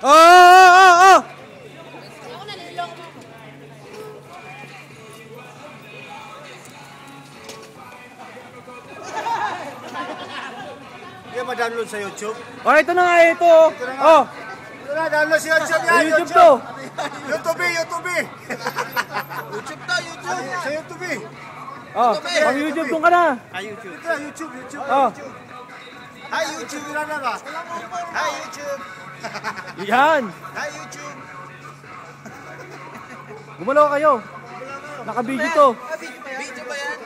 Oh! Hindi ma-download sa YouTube. Oh, ito na nga, ito. Oh. Ito na, download sa YouTube yan. YouTube to. YouTube. YouTube to, YouTube. Sa YouTube. Oh, pang YouTube ka na. YouTube. Ito na, YouTube. Oh. Hi, YouTube. Wala na ba? Hi, YouTube. Yan. Hi, YouTube. Gumalaw kayo. Naka-video to. Video ba yan?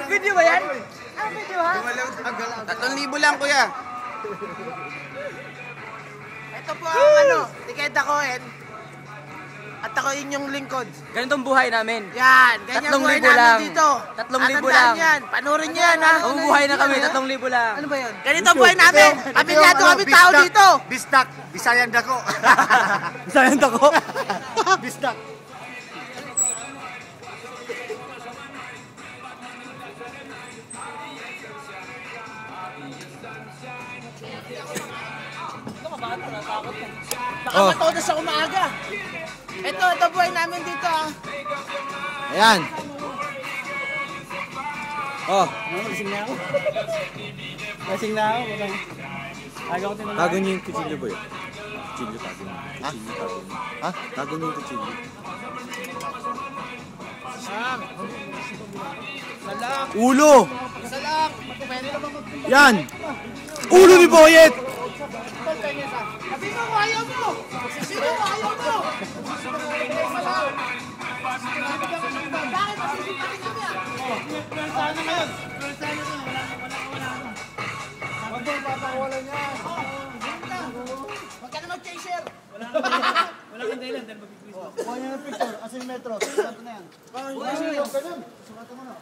Video ba yan? Ah, video ha? 3,000 lang, kuya. Ito po ang tiketa ko, at ako inyong lingkod. Ganitong buhay namin. Yan, ganyan buhay 3,000 lang. namin dito. 3,000 Tatandaan lang. yan, panurin nyo yan ha. Mabubuhay na kami, 3,000 lang. Ano ba yun? Ganito buhay namin. Kabilyado kami tao dito. Bistak. Bisayan dako. Sayang ako. Bistak. Baka matodas ako maaga. Ito buhay namin dito ha. Ayan. Oh. Lasing na ako. Lasing na ako. Agaw ko tinanong. Tago niyo yung kutsilyo boy. Kutsilyo tago niyo. Kutsilyo tago niyo. Ha? Tago niyo yung kutsilyo. Ulo! Yan! Ulo ni Boyet! Sabi mo, ayaw mo! Sino mo, ayaw mo! Bakit masisiparin kami ah? Sana ngayon. Sana ngayon. Wala. Huwag mo papakawalan niya. Huwag ka na mag-chaser! Wala kang dahilan dahil mag-quiz. Kuha niya ng picture. Asin metro. Sukat na yan. Ganun. Sukat mo na.